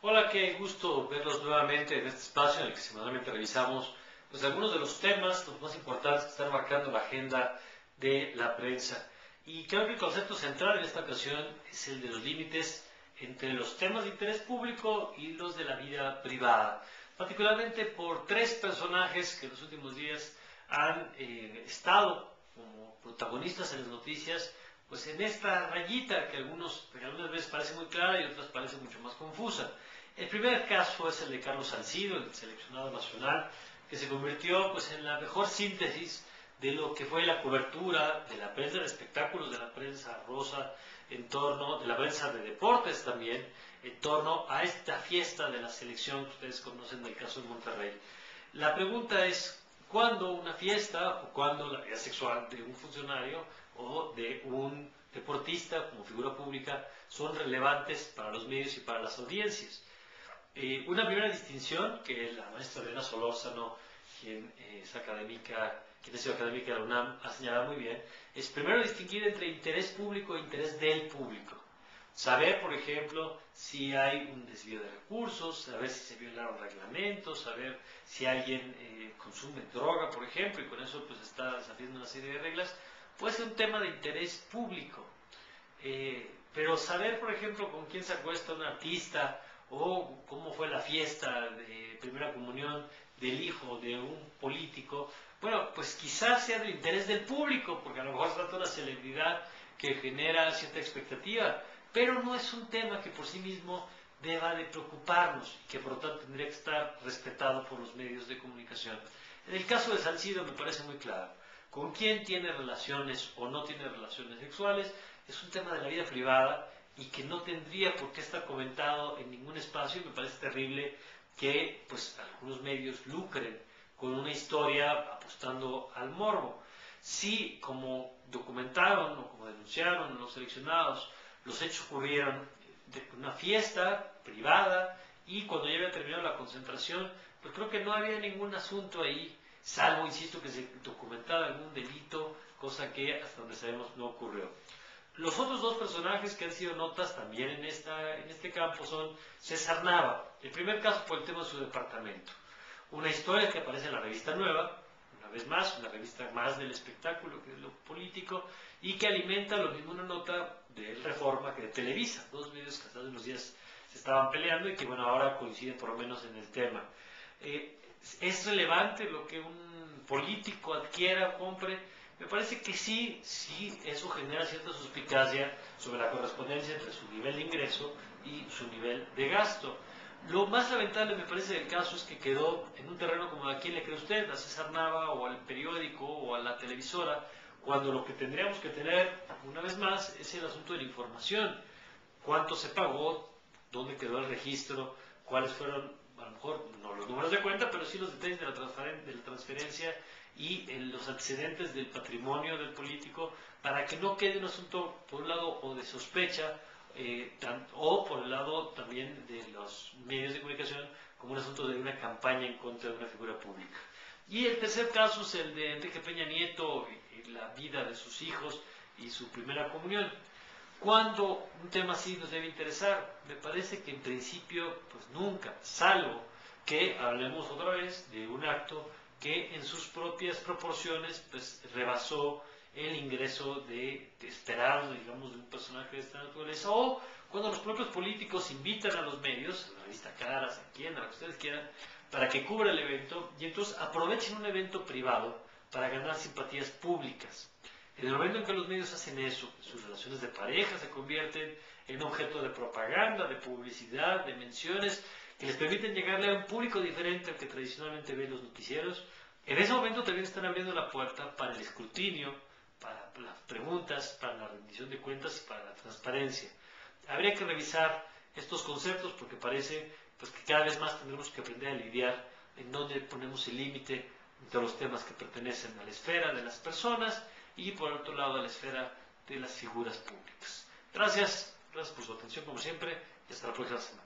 Hola, qué gusto verlos nuevamente en este espacio en el que semanalmente revisamos pues, algunos de los temas, los más importantes que están marcando la agenda de la prensa. Y creo que el concepto central en esta ocasión es el de los límites entre los temas de interés público y los de la vida privada, particularmente por tres personajes que en los últimos días han estado como protagonistas en las noticias, pues en esta rayita que algunas veces parece muy clara y otras parece mucho más confusa. El primer caso es el de Carlos Salcido, el seleccionado nacional, que se convirtió pues, en la mejor síntesis de lo que fue la cobertura de la prensa de espectáculos, de la prensa rosa, de la prensa de deportes también, en torno a esta fiesta de la selección que ustedes conocen del caso de Monterrey. La pregunta es, ¿cuándo una fiesta o cuándo la vida sexual de un funcionario o de un deportista como figura pública son relevantes para los medios y para las audiencias? Una primera distinción que la maestra Elena Solórzano, quien ha sido académica de la UNAM, ha señalado muy bien, es primero distinguir entre interés público e interés del público. Saber, por ejemplo, si hay un desvío de recursos, saber si se violaron reglamentos, saber si alguien consume droga, por ejemplo, y con eso pues está desafiando una serie de reglas, puede ser un tema de interés público. Pero saber, por ejemplo, con quién se acuesta un artista o cómo fue la fiesta de primera comunión del hijo de un político, bueno, pues quizás sea del interés del público, porque a lo mejor se trata de una celebridad que genera cierta expectativa, pero no es un tema que por sí mismo deba de preocuparnos y que por lo tanto tendría que estar respetado por los medios de comunicación. En el caso de Salcido me parece muy claro. Con quién tiene relaciones o no tiene relaciones sexuales es un tema de la vida privada y que no tendría por qué estar comentado en ningún espacio. Me parece terrible que pues, algunos medios lucren con una historia apostando al morbo. Si, como documentaron o como denunciaron los seleccionados, los hechos ocurrieron de una fiesta privada y cuando ya había terminado la concentración, pues creo que no había ningún asunto ahí, salvo, insisto, que se documentara algún delito, cosa que hasta donde sabemos no ocurrió. Los otros dos personajes que han sido notas también en este campo son César Nava. El primer caso fue el tema de su departamento. Una historia que aparece en la revista Nueva, una vez más, una revista más del espectáculo que de lo político, y que alimenta lo mismo una nota de Reforma que de Televisa, dos medios que hasta hace unos días se estaban peleando y que bueno, ahora coinciden por lo menos en el tema. ¿Es relevante lo que un político adquiera o compre? Me parece que sí, eso genera cierta suspicacia sobre la correspondencia entre su nivel de ingreso y su nivel de gasto. Lo más lamentable me parece del caso es que quedó en un terreno como a quién le cree usted, a César Nava o al periódico o a la televisora, cuando lo que tendríamos que tener, una vez más, es el asunto de la información. ¿Cuánto se pagó? ¿Dónde quedó el registro? ¿Cuáles fueron, a lo mejor, no los números de cuenta, pero sí los detalles de la transferencia y los antecedentes del patrimonio del político, para que no quede un asunto, por un lado, o de sospecha, o por el lado también de los medios de comunicación, como un asunto de una campaña en contra de una figura pública? Y el tercer caso es el de Enrique Peña Nieto y la vida de sus hijos y su primera comunión. ¿Cuándo un tema así nos debe interesar? Me parece que en principio, pues nunca, salvo que hablemos otra vez de un acto que en sus propias proporciones pues rebasó el ingreso esperado, digamos, de un personaje de esta naturaleza, o cuando los propios políticos invitan a los medios, a la revista Caras, a quien, a lo que ustedes quieran, para que cubra el evento, y entonces aprovechen un evento privado para ganar simpatías públicas. En el momento en que los medios hacen eso, sus relaciones de pareja se convierten en objeto de propaganda, de publicidad, de menciones, que les permiten llegarle a un público diferente al que tradicionalmente ven los noticieros. En ese momento también están abriendo la puerta para el escrutinio, para las preguntas, para la rendición de cuentas y para la transparencia. Habría que revisar estos conceptos porque parece pues, que cada vez más tendremos que aprender a lidiar en dónde ponemos el límite entre los temas que pertenecen a la esfera de las personas y por otro lado a la esfera de las figuras públicas. Gracias por su atención como siempre y hasta la próxima semana.